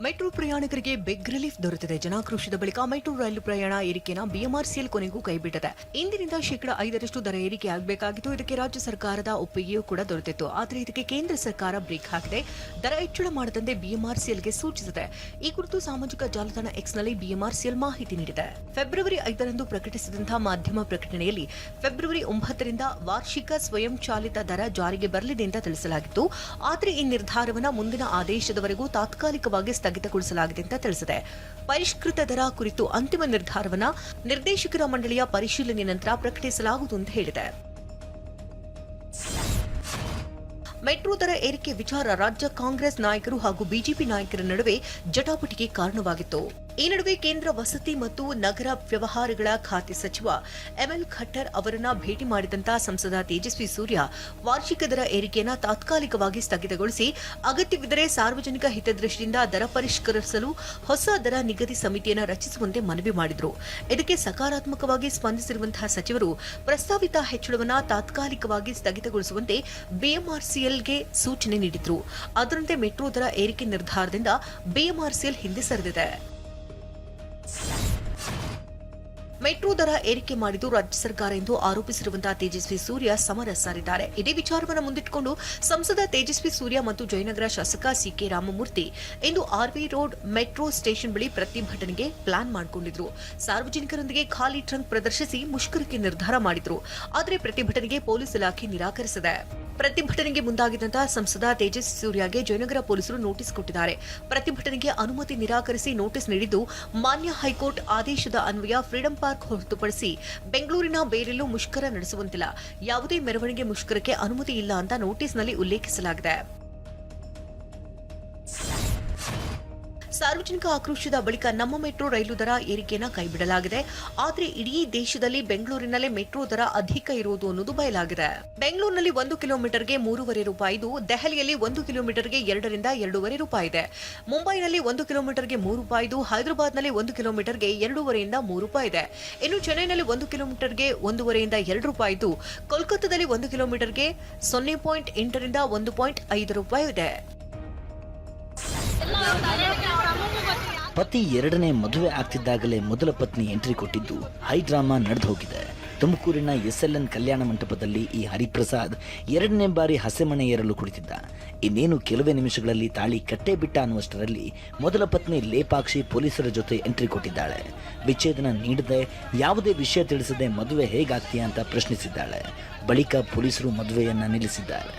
Metro ಪ್ರಯಾಣಿಕರಿಗೆ big relief ದೊರೆತಿದೆ. ಜನಾಕ್ರೋಶದ ಬಳಿಕ ಮೆಟ್ರೋ ರೈಲು ಪ್ರಯಾಣ ಏರಿಕೆನ ಬಿಎಂಆರ್ಸಿಎಲ್ ಕೊನೆಗೂ ಕೈಬಿಟ್ಟಿದೆ. ಇಂದಿನಿಂದ 5% ದರ ಏರಿಕೆ ಆಗಬೇಕಾಗಿತ್ತು. ಇದಕ್ಕೆ ರಾಜ್ಯ ಸರ್ಕಾರದ ಒಪ್ಪಿಗೆಯೂ ಕೂಡ ದೊರೆತಿತ್ತು. ಆದರೆ ಇದಕ್ಕೆ ಕೇಂದ್ರ ಸರ್ಕಾರ ಬ್ರೇಕ್ ಹಾಕಿದೆ. ದರ ಹೆಚ್ಚಳ ಮಾಡದಂತೆ ಬಿಎಂಆರ್ಸಿಎಲ್ಗೆ ಸೂಚಿಸಿದೆ. ಈ ಕುರಿತು ಸಾಮಾಜಿಕ ಜಾಲತಾಣ ಎಕ್ಸ್ನಲ್ಲಿ ಬಿಎಂಆರ್ಸಿಎಲ್ ಮಾಹಿತಿ ನೀಡಿದೆ. ಫೆಬ್ರವರಿ 5ರಂದು ಪ್ರಕಟಿಸಿದಂತಹ ಮಾಧ್ಯಮ ಪ್ರಕಟಣೆಯಲ್ಲಿ ಫೆಬ್ರವರಿ 9ರಿಂದ ವಾರ್ಷಿಕ ಸ್ವಯಂ ಚಾಲಿತ ದರ ಜಾರಿಗೆ ಬರಲಿದೆ ಅಂತ ತಿಳಿಸಲಾಗಿತ್ತು. ಆದರೆ ಈ ನಿರ್ಧಾರವನ್ನು ಮುಂದಿನ ಆದೇಶದವರೆಗೂ ತಾತ್ಕಾಲಿಕವಾಗಿ ಸ್ಥಗಿತಗೊಳಿಸಲಾಗಿದೆ ಅಂತ ತಿಳಿಸಿದೆ. ಪರಿಷ್ಕೃತ ದರ ಕುರಿತು ಅಂತಿಮ ನಿರ್ಧಾರವನ್ನು ನಿರ್ದೇಶಕರ ಮಂಡಳಿಯ ಪರಿಶೀಲನೆ ನಂತರ ಪ್ರಕಟಿಸಲಾಗುವುದು ಅಂತ ಹೇಳಿದೆ. ಮೆಟ್ರೋ ದರ ಏರಿಕೆ ವಿಚಾರ ರಾಜ್ಯ ಕಾಂಗ್ರೆಸ್ ನಾಯಕರು ಹಾಗೂ ಬಿಜೆಪಿ ನಾಯಕರ ನಡುವೆ ಜಟಾಪಟಿಗೆ ಕಾರಣವಾಗಿತ್ತು. ಈ ನಡುವೆ ಕೇಂದ್ರ ವಸತಿ ಮತ್ತು ನಗರ ವ್ಯವಹಾರಗಳ ಖಾತೆ ಸಚಿವ ಎಂಎಲ್ ಖಟ್ಟರ್ ಅವರನ್ನ ಭೇಟಿ ಮಾಡಿದಂತಹ ಸಂಸದ ತೇಜಸ್ವಿ ಸೂರ್ಯ ವಾರ್ಷಿಕ ದರ ಏರಿಕೆಯನ್ನು ತಾತ್ಕಾಲಿಕವಾಗಿ ಸ್ಥಗಿತಗೊಳಿಸಿ ಅಗತ್ಯವಿದ್ದರೆ ಸಾರ್ವಜನಿಕ ಹಿತದೃಷ್ಟಿಯಿಂದ ದರ ಪರಿಷ್ಕರಿಸಲು ಹೊಸ ದರ ನಿಗದಿ ಸಮಿತಿಯನ್ನು ರಚಿಸುವಂತೆ ಮನವಿ ಮಾಡಿದರು. ಇದಕ್ಕೆ ಸಕಾರಾತ್ಮಕವಾಗಿ ಸ್ಪಂದಿಸಿರುವಂತಹ ಸಚಿವರು ಪ್ರಸ್ತಾವಿತ ಹೆಚ್ಚಳವನ್ನು ತಾತ್ಕಾಲಿಕವಾಗಿ ಸ್ಥಗಿತಗೊಳಿಸುವಂತೆ ಬಿಎಂಆರ್ಸಿಎಲ್ಗೆ ಸೂಚನೆ ನೀಡಿದ್ರು. ಅದರಂತೆ ಮೆಟ್ರೋ ದರ ಏರಿಕೆ ನಿರ್ಧಾರದಿಂದ ಬಿಎಂಆರ್ಸಿಎಲ್ ಹಿಂದೆ ಸರಿದಿದೆ. ಮೆಟ್ರೋ ದರ ಏರಿಕೆ ಮಾಡಿದ್ದು ರಾಜ್ಯ ಸರ್ಕಾರ ಎಂದು ಆರೋಪಿಸಿರುವಂತಹ ತೇಜಸ್ವಿ ಸೂರ್ಯ ಸಮರ ಸಾರಿದ್ದಾರೆ. ಇದೇ ವಿಚಾರವನ್ನು ಮುಂದಿಟ್ಟುಕೊಂಡು ಸಂಸದ ತೇಜಸ್ವಿ ಸೂರ್ಯ ಮತ್ತು ಜಯನಗರ ಶಾಸಕ ಸಿಕೆ ರಾಮಮೂರ್ತಿ ಇಂದು ಆರ್ವಿ ರೋಡ್ ಮೆಟ್ರೋ ಸ್ಟೇಷನ್ ಬಳಿ ಪ್ರತಿಭಟನೆಗೆ ಪ್ಲಾನ್ ಮಾಡಿಕೊಂಡಿದ್ರು. ಸಾರ್ವಜನಿಕರೊಂದಿಗೆ ಖಾಲಿ ಟ್ರಂಕ್ ಪ್ರದರ್ಶಿಸಿ ಮುಷ್ಕರಕ್ಕೆ ನಿರ್ಧಾರ ಮಾಡಿದ್ರು. ಆದರೆ ಪ್ರತಿಭಟನೆಗೆ ಪೊಲೀಸ್ ಇಲಾಖೆ ನಿರಾಕರಿಸಿದೆ. ಪ್ರತಿಭಟನೆಗೆ ಮುಂದಾಗಿದ್ದಂತಹ ಸಂಸದ ತೇಜಸ್ವಿ ಸೂರ್ಯಗೆ ಜಯನಗರ ಪೊಲೀಸರು ನೋಟಿಸ್ ಕೊಟ್ಟಿದ್ದಾರೆ. ಪ್ರತಿಭಟನೆಗೆ ಅನುಮತಿ ನಿರಾಕರಿಸಿ ನೋಟಿಸ್ ನೀಡಿದ್ದು ಮಾನ್ಯ ಹೈಕೋರ್ಟ್ ಆದೇಶದ ಅನ್ವಯ ಫ್ರೀಡಂ ಪಾರ್ಕ್ ಹೊರತುಪಡಿಸಿ ಬೆಂಗಳೂರಿನ ಬೇರೆಲ್ಲೂ ಮುಷ್ಕರ ನಡೆಸುವಂತಿಲ್ಲ. ಯಾವುದೇ ಮೆರವಣಿಗೆ ಮುಷ್ಕರಕ್ಕೆ ಅನುಮತಿ ಇಲ್ಲ ಅಂತ ನೋಟಿಸ್ನಲ್ಲಿ ಉಲ್ಲೇಖಿಸಲಾಗಿದೆ. ಸಾರ್ವಜನಿಕ ಆಕ್ರೋಶದ ಬಳಿಕ ನಮ್ಮ ಮೆಟ್ರೋ ರೈಲು ದರ ಏರಿಕೆಯನ್ನು ಕೈಬಿಡಲಾಗಿದೆ. ಆದರೆ ಇಡೀ ದೇಶದಲ್ಲಿ ಬೆಂಗಳೂರಿನಲ್ಲೇ ಮೆಟ್ರೋ ದರ ಅಧಿಕ ಇರುವುದು ಅನ್ನೋದು ಬಯಲಾಗಿದೆ. ಬೆಂಗಳೂರಿನಲ್ಲಿ 1 ಕಿಲೋಮೀಟರ್ಗೆ ₹3.5 ಇದೆ. ದೆಹಲಿಯಲ್ಲಿ 1 ಕಿಲೋಮೀಟರ್ಗೆ ₹2 ರಿಂದ ₹2.5 ಇದೆ. ಮುಂಬೈನಲ್ಲಿ 1 ಕಿಲೋಮೀಟರ್ಗೆ ₹3 ಇದೆ. ಹೈದರಾಬಾದ್ನಲ್ಲಿ 1 ಕಿಲೋಮೀಟರ್ಗೆ ₹2 ರಿಂದ ₹3 ಇದೆ. ಇನ್ನು ಚೆನ್ನೈನಲ್ಲಿ 1 ಕಿಲೋಮೀಟರ್ಗೆ ₹1 ರಿಂದ ₹2 ಇದ್ದು ಕೋಲ್ಕತ್ತಾದಲ್ಲಿ 1 ಕಿಲೋಮೀಟರ್ಗೆ ₹0.8 ರಿಂದ ₹1.5 ಇದೆ. ಪತಿ ಎರಡನೇ ಮದುವೆ ಆಗ್ತಿದ್ದಾಗಲೇ ಮೊದಲ ಪತ್ನಿ ಎಂಟ್ರಿ ಕೊಟ್ಟಿದ್ದು ಹೈ ಡ್ರಾಮಾ ನಡೆದು ಹೋಗಿದೆ. ತುಮಕೂರಿನ SLN ಕಲ್ಯಾಣ ಮಂಟಪದಲ್ಲಿ ಈ ಹರಿಪ್ರಸಾದ್ ಎರಡನೇ ಬಾರಿ ಹಸೆಮಣೆ ಏರಲು ಕುಳಿತಿದ್ದ. ಇನ್ನೇನು ಕೆಲವೇ ನಿಮಿಷಗಳಲ್ಲಿ ತಾಳಿ ಕಟ್ಟೆ ಬಿಟ್ಟ ಅನ್ನುವಷ್ಟರಲ್ಲಿ ಮೊದಲ ಪತ್ನಿ ಲೇಪಾಕ್ಷಿ ಪೊಲೀಸರ ಜೊತೆ ಎಂಟ್ರಿ ಕೊಟ್ಟಿದ್ದಾಳೆ. ವಿಚ್ಛೇದನ ನೀಡದೆ ಯಾವುದೇ ವಿಷಯ ತಿಳಿಸದೆ ಮದುವೆ ಹೇಗಾಗ್ತೀಯಾ ಅಂತ ಪ್ರಶ್ನಿಸಿದ್ದಾಳೆ. ಬಳಿಕ ಪೊಲೀಸರು ಮದುವೆಯನ್ನ ನಿಲ್ಲಿಸಿದ್ದಾರೆ.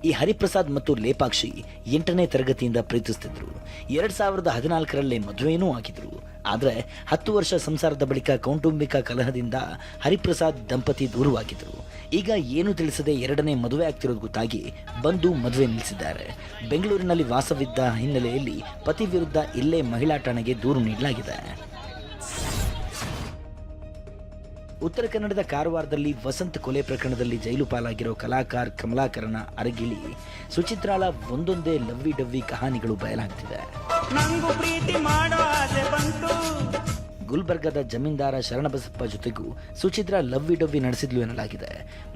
ಈ ಹರಿಪ್ರಸಾದ್ ಮತ್ತು ಲೇಪಾಕ್ಷಿ 8ನೇ ತರಗತಿಯಿಂದ ಪ್ರೀತಿಸುತ್ತಿದ್ದರು. 2014ರಲ್ಲೇ ಮದುವೆಯೂ ಆಗಿದ್ರು. ಆದರೆ 10 ವರ್ಷ ಸಂಸಾರದ ಬಳಿಕ ಕೌಟುಂಬಿಕ ಕಲಹದಿಂದ ಹರಿಪ್ರಸಾದ್ ದಂಪತಿ ದೂರವಾಗಿದ್ದರು. ಈಗ ಏನು ತಿಳಿಸದೆ ಎರಡನೇ ಮದುವೆ ಆಗ್ತಿರೋದು ಗೊತ್ತಾಗಿ ಬಂದು ಮದುವೆ ನಿಲ್ಲಿಸಿದ್ದಾರೆ. ಬೆಂಗಳೂರಿನಲ್ಲಿ ವಾಸವಿದ್ದ ಹಿನ್ನೆಲೆಯಲ್ಲಿ ಪತಿ ವಿರುದ್ಧ ಇಲ್ಲೇ ಮಹಿಳಾ ಠಾಣೆಗೆ ದೂರು ನೀಡಲಾಗಿದೆ. ಉತ್ತರ ಕನ್ನಡದ ಕಾರವಾರದಲ್ಲಿ ವಸಂತ್ ಕೊಲೆ ಪ್ರಕರಣದಲ್ಲಿ ಜೈಲು ಪಾಲಾಗಿರೋ ಕಲಾಕಾರ ಕಮಲಾಕರನ ಅರಗಿಳಿ ಸುಚಿತ್ರಾಳ ಒಂದೊಂದೇ ಲವ್ವಿ ಡವ್ವಿ ಕಹಾನಿಗಳು ಬಯಲಾಗ್ತಿವೆ. ಗುಲ್ಬರ್ಗದ ಜಮೀನ್ದಾರ ಶರಣಬಸಪ್ಪ ಜೊತೆಗೂ ಸುಚಿತ್ರಾ ಲವ್ವಿ ಡವ್ವಿ ನಡೆಸಿದ್ಲು ಎನ್ನಲಾಗಿದೆ.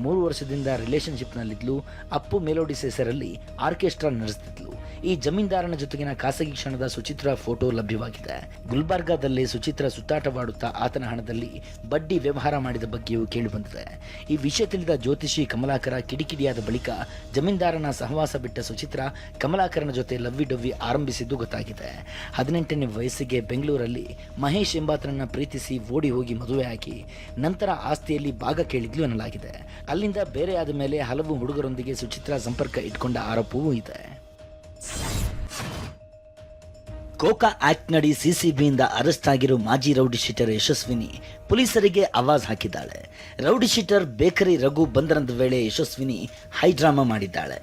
3 ವರ್ಷದಿಂದ ರಿಲೇಶನ್ಶಿಪ್ನಲ್ಲಿದ್ಲು. ಅಪ್ಪು ಮೆಲೋಡಿಸ್ ಹೆಸರಲ್ಲಿ ಆರ್ಕೆಸ್ಟ್ರಾ ನಡೆಸುತ್ತಿದ್ಲು. ಈ ಜಮೀನ್ದಾರನ ಜೊತೆಗಿನ ಖಾಸಗಿ ಕ್ಷಣದ ಸುಚಿತ್ರಾ ಫೋಟೋ ಲಭ್ಯವಾಗಿದೆ. ಗುಲ್ಬರ್ಗಾದಲ್ಲೇ ಸುಚಿತ್ರಾ ಸುತ್ತಾಟವಾಡುತ್ತಾ ಆತನ ಹಣದಲ್ಲಿ ಬಡ್ಡಿ ವ್ಯವಹಾರ ಮಾಡಿದ ಬಗ್ಗೆಯೂ ಕೇಳಿಬಂದಿದೆ. ಈ ವಿಷಯ ತಿಳಿದ ಜ್ಯೋತಿಷಿ ಕಮಲಾಕರ ಕಿಡಿಕಿಡಿಯಾದ ಬಳಿಕ ಜಮೀನ್ದಾರನ ಸಹವಾಸ ಬಿಟ್ಟ ಸುಚಿತ್ರಾ ಕಮಲಾಕರನ ಜೊತೆ ಲವ್ವಿ ಡವ್ವಿ ಆರಂಭಿಸಿದ್ದು ಗೊತ್ತಾಗಿದೆ. 18ನೇ ವಯಸ್ಸಿಗೆ ಬೆಂಗಳೂರಲ್ಲಿ ಮಹೇಶ್ ಎಂಬಾತನನ್ನ ಪ್ರೀತಿಸಿ ಓಡಿ ಹೋಗಿ ಮದುವೆ ಆಗಿ ನಂತರ ಆಸ್ತಿಯಲ್ಲಿ ಭಾಗ ಕೇಳಿದ್ಲು ಎನ್ನಲಾಗಿದೆ. ಅಲ್ಲಿಂದ ಬೇರೆ ಆದ ಮೇಲೆ ಹಲವು ಹುಡುಗರೊಂದಿಗೆ ಸುಚಿತ್ರಾ ಸಂಪರ್ಕ ಇಟ್ಕೊಂಡ ಆರೋಪವೂ ಇದೆ. ಕೋಕಾ ಆಕ್ಟ್ ನಡಿ ಸಿಸಿಬಿಯಿಂದ ಅರೆಸ್ಟ್ ಆಗಿರೋ ಮಾಜಿ ರೌಡಿ ಶೀಟರ್ ಯಶಸ್ವಿನಿ ಪೊಲೀಸರಿಗೆ ಆವಾಜ್ ಹಾಕಿದ್ದಾಳೆ. ರೌಡಿ ಶೀಟರ್ ಬೇಕರಿ ರಘು ಬಂಧನದ ವೇಳೆ ಯಶಸ್ವಿನಿ ಹೈಡ್ರಾಮಾ ಮಾಡಿದ್ದಾಳೆ.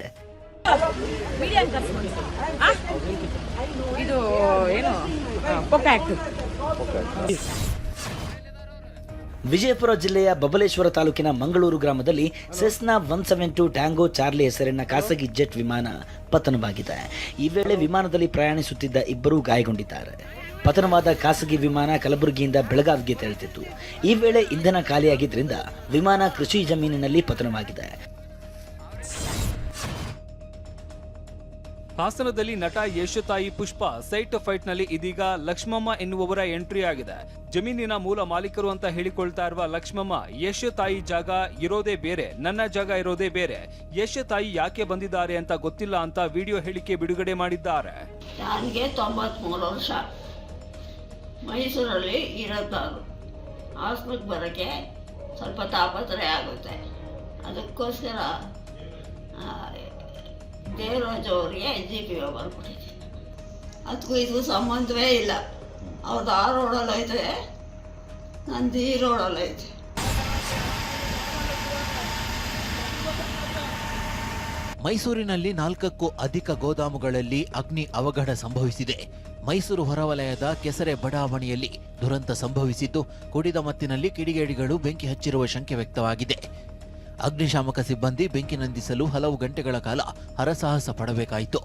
ಇದು ಏನು ಕೋಕಾ ಆಕ್ಟ್. ವಿಜಯಪುರ ಜಿಲ್ಲೆಯ ಬಬಲೇಶ್ವರ ತಾಲೂಕಿನ ಮಂಗಳೂರು ಗ್ರಾಮದಲ್ಲಿ ಸೆಸ್ನಾ 172 ಟ್ಯಾಂಗೋ ಚಾರ್ಲಿ ಹೆಸರಿನ ಖಾಸಗಿ ಜೆಟ್ ವಿಮಾನ ಪತನವಾಗಿದೆ. ಈ ವೇಳೆ ವಿಮಾನದಲ್ಲಿ ಪ್ರಯಾಣಿಸುತ್ತಿದ್ದ ಇಬ್ಬರು ಗಾಯಗೊಂಡಿದ್ದಾರೆ. ಪತನವಾದ ಖಾಸಗಿ ವಿಮಾನ ಕಲಬುರಗಿಯಿಂದ ಬೆಳಗಾವಿಗೆ ತೆರಳುತ್ತಿತ್ತು. ಈ ವೇಳೆ ಇಂಧನ ಖಾಲಿಯಾಗಿದ್ದರಿಂದ ವಿಮಾನ ಕೃಷಿ ಜಮೀನಿನಲ್ಲಿ ಪತನವಾಗಿದೆ. ಹಾಸನದಲ್ಲಿ ನಟ ಯಶೋತಾಯಿ ಪುಷ್ಪ ಸೈಟ್ ಫೈಟ್ನಲ್ಲಿ ಇದೀಗ ಲಕ್ಷ್ಮಮ್ಮ ಎನ್ನುವವರ ಎಂಟ್ರಿ ಆಗಿದೆ. ಜಮೀನಿನ ಮೂಲ ಮಾಲೀಕರು ಅಂತ ಹೇಳಿಕೊಳ್ತಾ ಇರುವ ಲಕ್ಷ್ಮಮ್ಮ, ಯಶೋತಾಯಿ ಜಾಗ ಇರೋದೇ ಬೇರೆ, ನನ್ನ ಜಾಗ ಇರೋದೇ ಬೇರೆ, ಯಶೋತಾಯಿ ಯಾಕೆ ಬಂದಿದ್ದಾರೆ ಅಂತ ಗೊತ್ತಿಲ್ಲ ಅಂತ ವಿಡಿಯೋ ಹೇಳಿಕೆ ಬಿಡುಗಡೆ ಮಾಡಿದ್ದಾರೆ. ನನಗೆ 93 ವರ್ಷ, ಮೈಸೂರಲ್ಲಿ ಇರೋದು. ಹಾಸನಕ್ಕೆ ಬರೋಕ್ಕೆ ಸ್ವಲ್ಪ ತಾಪತ್ರಯ ಆಗುತ್ತೆ. ಅದಕ್ಕೋಸ್ಕರ ದೇವರಾಜ್ ಅವರಿಗೆ GPO ಬರ್ಬಿಟ್ಟಿದ್ದೀನಿ. ಅದಕ್ಕೂ ಇದಕ್ಕೂ ಸಂಬಂಧವೇ ಇಲ್ಲ. ಅವ್ರದ್ದು ಆ ರೋಡಲ್ಲೈತೆ, ನಂದು ಈ ರೋಡಲ್ಲೈತೆ. ಮೈಸೂರಿನಲ್ಲಿ 4ಕ್ಕೂ ಅಧಿಕ ಗೋದಾಮುಗಳಲ್ಲಿ ಅಗ್ನಿ ಅವಘಡ ಸಂಭವಿಸಿದೆ. ಮೈಸೂರು ಹೊರವಲಯದ ಕೆಸರೆ ಬಡಾವಣೆಯಲ್ಲಿ ದುರಂತ ಸಂಭವಿಸಿದ್ದು, ಕುಡಿದ ಮತ್ತಿನಲ್ಲಿ ಕಿಡಿಗೇಡಿಗಳು ಬೆಂಕಿ ಹಚ್ಚಿರುವ ಶಂಕೆ ವ್ಯಕ್ತವಾಗಿದೆ. ಅಗ್ನಿಶಾಮಕ ಸಿಬ್ಬಂದಿ ಬೆಂಕಿ ನಂದಿಸಲು ಹಲವು ಗಂಟೆಗಳ ಕಾಲ ಹರಸಾಹಸ ಪಡಬೇಕಾಯಿತು.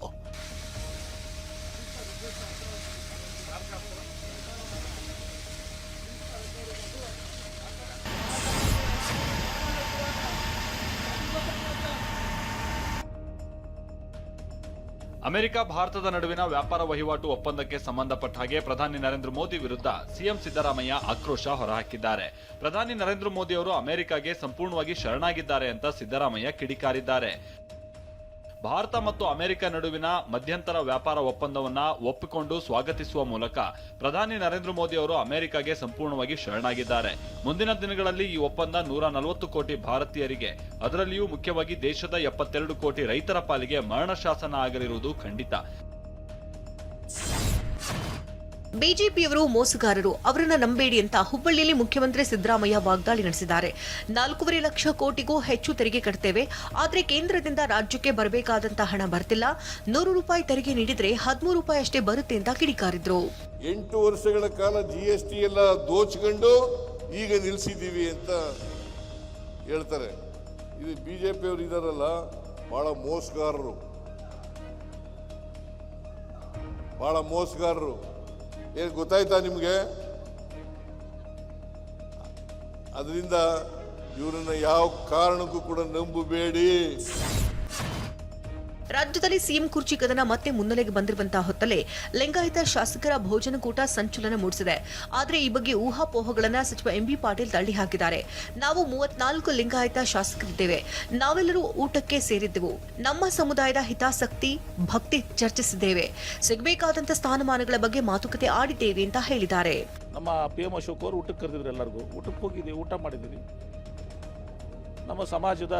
ಅಮೆರಿಕ ಭಾರತದ ನಡುವಿನ ವ್ಯಾಪಾರ ವಹಿವಾಟು ಒಪ್ಪಂದಕ್ಕೆ ಸಂಬಂಧಪಟ್ಟ ಹಾಗೆ ಪ್ರಧಾನಿ ನರೇಂದ್ರ ಮೋದಿ ವಿರುದ್ಧ ಸಿಎಂ ಸಿದ್ದರಾಮಯ್ಯ ಆಕ್ರೋಶ ಹೊರಹಾಕಿದ್ದಾರೆ. ಪ್ರಧಾನಿ ನರೇಂದ್ರ ಮೋದಿ ಅವರು ಅಮೆರಿಕಾಗೆ ಸಂಪೂರ್ಣವಾಗಿ ಶರಣಾಗಿದ್ದಾರೆ ಅಂತ ಸಿದ್ದರಾಮಯ್ಯ ಕಿಡಿಕಾರಿದ್ದಾರೆ. ಭಾರತ ಮತ್ತು ಅಮೆರಿಕ ನಡುವಿನ ಮಧ್ಯಂತರ ವ್ಯಾಪಾರ ಒಪ್ಪಂದವನ್ನ ಒಪ್ಪಿಕೊಂಡು ಸ್ವಾಗತಿಸುವ ಮೂಲಕ ಪ್ರಧಾನಿ ನರೇಂದ್ರ ಮೋದಿ ಅವರು ಅಮೆರಿಕಾಗೆ ಸಂಪೂರ್ಣವಾಗಿ ಶರಣಾಗಿದ್ದಾರೆ. ಮುಂದಿನ ದಿನಗಳಲ್ಲಿ ಈ ಒಪ್ಪಂದ 140 ಕೋಟಿ ಭಾರತೀಯರಿಗೆ, ಅದರಲ್ಲಿಯೂ ಮುಖ್ಯವಾಗಿ ದೇಶದ 72 ಕೋಟಿ ರೈತರ ಪಾಲಿಗೆ ಮರಣ ಶಾಸನ ಆಗಲಿರುವುದು ಖಂಡಿತ. ಬಿಜೆಪಿಯವರು ಮೋಸಗಾರರು, ಅವರನ್ನ ನಂಬೇಡಿ ಅಂತ ಹುಬ್ಬಳ್ಳಿಯಲ್ಲಿ ಮುಖ್ಯಮಂತ್ರಿ ಸಿದ್ದರಾಮಯ್ಯ ವಾಗ್ದಾಳಿ ನಡೆಸಿದ್ದಾರೆ. 4.5 ಲಕ್ಷ ಕೋಟಿಗೂ ಹೆಚ್ಚು ತೆರಿಗೆ ಕಟ್ತೇವೆ, ಆದರೆ ಕೇಂದ್ರದಿಂದ ರಾಜ್ಯಕ್ಕೆ ಬರಬೇಕಾದಂತಹ ಹಣ ಬರ್ತಿಲ್ಲ. 100 ರೂಪಾಯಿ ತೆರಿಗೆ ನೀಡಿದ್ರೆ 13 ರೂಪಾಯಿ ಅಷ್ಟೇ ಬರುತ್ತೆ ಅಂತ ಕಿಡಿಕಾರಿದ್ರು. 8 ವರ್ಷಗಳ ಕಾಲ GST ಎಲ್ಲ ದೋಚ್ಕೊಂಡು ಈಗ ನಿಲ್ಲಿಸಿದ್ದೀವಿ ಅಂತ ಹೇಳ್ತಾರೆ. ಇದು ಬಿಜೆಪಿಯವರು ಇದಾರಲ್ಲ, ಬಹಳ ಮೋಸಗಾರರು. ಏನು ಗೊತ್ತಾಯ್ತಾ ನಿಮಗೆ? ಅದರಿಂದ ಇವರನ್ನ ಯಾವ ಕಾರಣಕ್ಕೂ ಕೂಡ ನಂಬಬೇಡಿ. ರಾಜ್ಯದಲ್ಲಿ ಸಿಎಂ ಕುರ್ಚಿ ಕದನ ಮತ್ತೆ ಮುನ್ನೆಲೆಗೆ ಬಂದಿರುವಂತಹ ಹೊತ್ತಲ್ಲೇ ಲಿಂಗಾಯತ ಶಾಸಕರ ಭೋಜನಕೂಟ ಸಂಚಲನ ಮೂಡಿಸಿದೆ. ಆದರೆ ಈ ಬಗ್ಗೆ ಊಹಾಪೋಹಗಳನ್ನ ಸಚಿವ MB ಪಾಟೀಲ್ ತಳ್ಳಿ ಹಾಕಿದ್ದಾರೆ. ನಾವು 34 ಲಿಂಗಾಯತ ಶಾಸಕರಿದ್ದೇವೆ, ನಾವೆಲ್ಲರೂ ಊಟಕ್ಕೆ ಸೇರಿದ್ದೆವು, ನಮ್ಮ ಸಮುದಾಯದ ಹಿತಾಸಕ್ತಿ ಭಕ್ತಿ ಚರ್ಚಿಸಿದ್ದೇವೆ, ಸಿಗಬೇಕಾದಂತ ಸ್ಥಾನಮಾನಗಳ ಬಗ್ಗೆ ಮಾತುಕತೆ ಆಡಿದ್ದೇವೆ ಅಂತ ಹೇಳಿದ್ದಾರೆ. ನಮ್ಮ PM ಅಶೋಕ್ ಅವರು ಊಟಕ್ಕೆ ಕರೆದಿದ್ರು, ಎಲ್ಲರಿಗೂ ಊಟಕ್ಕೆ ಹೋಗಿದ್ದೀವಿ, ಊಟ ಮಾಡಿದ್ದೀವಿ. ನಮ್ಮ ಸಮಾಜದ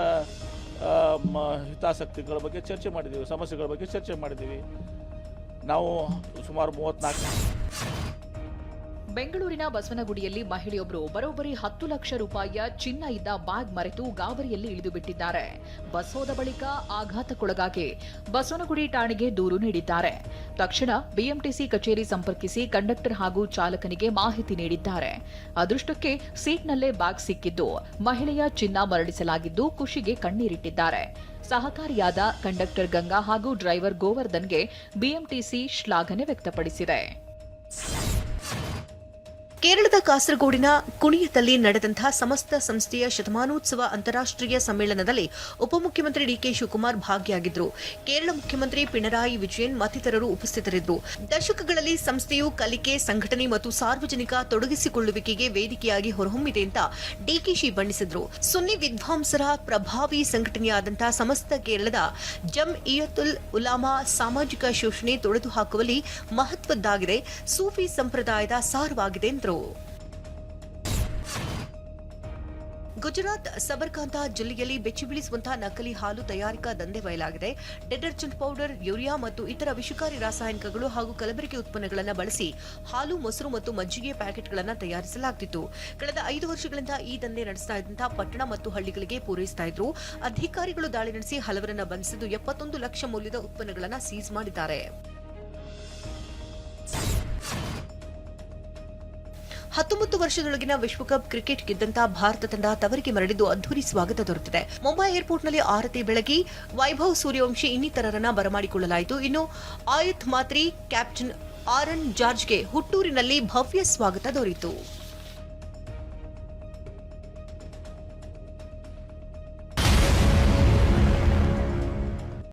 ಹಿತಾಸಕ್ತಿಗಳ ಬಗ್ಗೆ ಚರ್ಚೆ ಮಾಡಿದ್ದೀವಿ, ಸಮಸ್ಯೆಗಳ ಬಗ್ಗೆ ಚರ್ಚೆ ಮಾಡಿದ್ದೀವಿ. ನಾವು ಸುಮಾರು 34. ಬೆಂಗಳೂರಿನ ಬಸವನಗುಡಿಯಲ್ಲಿ ಮಹಿಳೆಯೊಬ್ಬರು ಬರೋಬ್ಬರಿ 10 ಲಕ್ಷ ರೂಪಾಯಿಯ ಚಿನ್ನ ಇದ್ದ ಬ್ಯಾಗ್ ಮರೆತು ಗಾಬರಿಯಲ್ಲಿ ಇಳಿದು ಬಿಟ್ಟಿದ್ದಾರೆ. ಬಸ್ ಹೋದ ಬಳಿಕ ಆಘಾತಕ್ಕೊಳಗಾಗಿ ಬಸವನಗುಡಿ ಠಾಣೆಗೆ ದೂರು ನೀಡಿದ್ದಾರೆ. ತಕ್ಷಣ BMTC ಕಚೇರಿ ಸಂಪರ್ಕಿಸಿ ಕಂಡಕ್ಟರ್ ಹಾಗೂ ಚಾಲಕನಿಗೆ ಮಾಹಿತಿ ನೀಡಿದ್ದಾರೆ. ಅದೃಷ್ಟಕ್ಕೆ ಸೀಟ್ನಲ್ಲೇ ಬ್ಯಾಗ್ ಸಿಕ್ಕಿದ್ದು ಮಹಿಳೆಯ ಚಿನ್ನ ಮರಳಿಸಲಾಗಿದ್ದು ಖುಷಿಗೆ ಕಣ್ಣೀರಿಟ್ಟಿದ್ದಾರೆ. ಸಹಕಾರಿಯಾದ ಕಂಡಕ್ಟರ್ ಗಂಗಾ ಹಾಗೂ ಡ್ರೈವರ್ ಗೋವರ್ಧನ್ಗೆ BMTC ಶ್ಲಾಘನೆ ವ್ಯಕ್ತಪಡಿಸಿದೆ. ಕೇರಳದ ಕಾಸರಗೋಡಿನ ಕುಣಿಯದಲ್ಲಿ ನಡೆದಂತಹ ಸಮಸ್ತ ಸಂಸ್ಥೆಯ ಶತಮಾನೋತ್ಸವ ಅಂತಾರಾಷ್ಟ್ರೀಯ ಸಮ್ಮೇಳನದಲ್ಲಿ ಉಪಮುಖ್ಯಮಂತ್ರಿ DK ಶಿವಕುಮಾರ್ ಭಾಗಿಯಾಗಿದ್ದರು. ಕೇರಳ ಮುಖ್ಯಮಂತ್ರಿ ಪಿಣರಾಯಿ ವಿಜಯನ್ ಮತ್ತಿತರರು ಉಪಸ್ಥಿತರಿದ್ದರು. ದಶಕಗಳಲ್ಲಿ ಸಂಸ್ಥೆಯು ಕಲಿಕೆ, ಸಂಘಟನೆ ಮತ್ತು ಸಾರ್ವಜನಿಕ ತೊಡಗಿಸಿಕೊಳ್ಳುವಿಕೆಗೆ ವೇದಿಕೆಯಾಗಿ ಹೊರಹೊಮ್ಮಿದೆ ಅಂತ DKಶಿ ಬಣ್ಣಿಸಿದರು. ಸುನ್ನಿ ವಿದ್ವಾಂಸರ ಪ್ರಭಾವಿ ಸಂಘಟನೆಯಾದಂತಹ ಸಮಸ್ತ ಕೇರಳದ ಜಮ್ಇಯತುಲ್ ಉಲಾಮಾ ಸಾಮಾಜಿಕ ಶೋಷಣೆ ತೊಡೆದು ಹಾಕುವಲ್ಲಿ ಮಹತ್ವದ್ದಾಗಿದೆ, ಸೂಫಿ ಸಂಪ್ರದಾಯದ ಸಾರವಾಗಿದೆ ಎಂದರು. ಗುಜರಾತ್ ಸಬರ್ಕಾಂತ ಜಿಲ್ಲೆಯಲ್ಲಿ ಬೆಚ್ಚಿ ಬೀಳಿಸುವಂತಹ ನಕಲಿ ಹಾಲು ತಯಾರಿಕಾ ದಂಧೆ ಬಯಲಾಗಿದೆ. ಡಿಟರ್ಜೆಂಟ್ ಪೌಡರ್, ಯೂರಿಯಾ ಮತ್ತು ಇತರ ವಿಷಕಾರಿ ರಾಸಾಯನಿಕಗಳು ಹಾಗೂ ಕಲಬೆರಕೆ ಉತ್ಪನ್ನಗಳನ್ನು ಬಳಸಿ ಹಾಲು, ಮೊಸರು ಮತ್ತು ಮಜ್ಜಿಗೆ ಪ್ಯಾಕೆಟ್ಗಳನ್ನು ತಯಾರಿಸಲಾಗುತ್ತಿತ್ತು. ಕಳೆದ 5 ವರ್ಷಗಳಿಂದ ಈ ದಂಧೆ ನಡೆಸ್ತಾ ಇದ್ದಂತಹ ಪಟ್ಟಣ ಮತ್ತು ಹಳ್ಳಿಗಳಿಗೆ ಪೂರೈಸ್ತಾ ಇದ್ರು. ಅಧಿಕಾರಿಗಳು ದಾಳಿ ನಡೆಸಿ ಹಲವರನ್ನ ಬಂಧಿಸಿದ್ದು 71 ಲಕ್ಷ ಮೌಲ್ಯದ ಉತ್ಪನ್ನಗಳನ್ನು ಸೀಸ್ ಮಾಡಿದ್ದಾರೆ. 19 ವರ್ಷದೊಳಗಿನ ವಿಶ್ವಕಪ್ ಕ್ರಿಕೆಟ್ ಗೆದ್ದಂತಹ ಭಾರತ ತಂಡ ತವರಿಗೆ ಮರಳಿದ್ದು ಅದ್ದೂರಿ ಸ್ವಾಗತ ದೊರೆತಿದೆ. ಮುಂಬೈ ಏರ್ಪೋರ್ಟ್ನಲ್ಲಿ ಆರತಿ ಬೆಳಗಿ ವೈಭವ್ ಸೂರ್ಯವಂಶಿ ಇನ್ನಿತರರನ್ನ ಬರಮಾಡಿಕೊಳ್ಳಲಾಯಿತು. ಇನ್ನು ಆಯುತ್ ಮಾತ್ರಿ, ಕ್ಯಾಪ್ಟನ್ ಆರನ್ ಜಾರ್ಜ್ಗೆ ಹುಟ್ಟೂರಿನಲ್ಲಿ ಭವ್ಯ ಸ್ವಾಗತ ದೊರೆಯಿತು.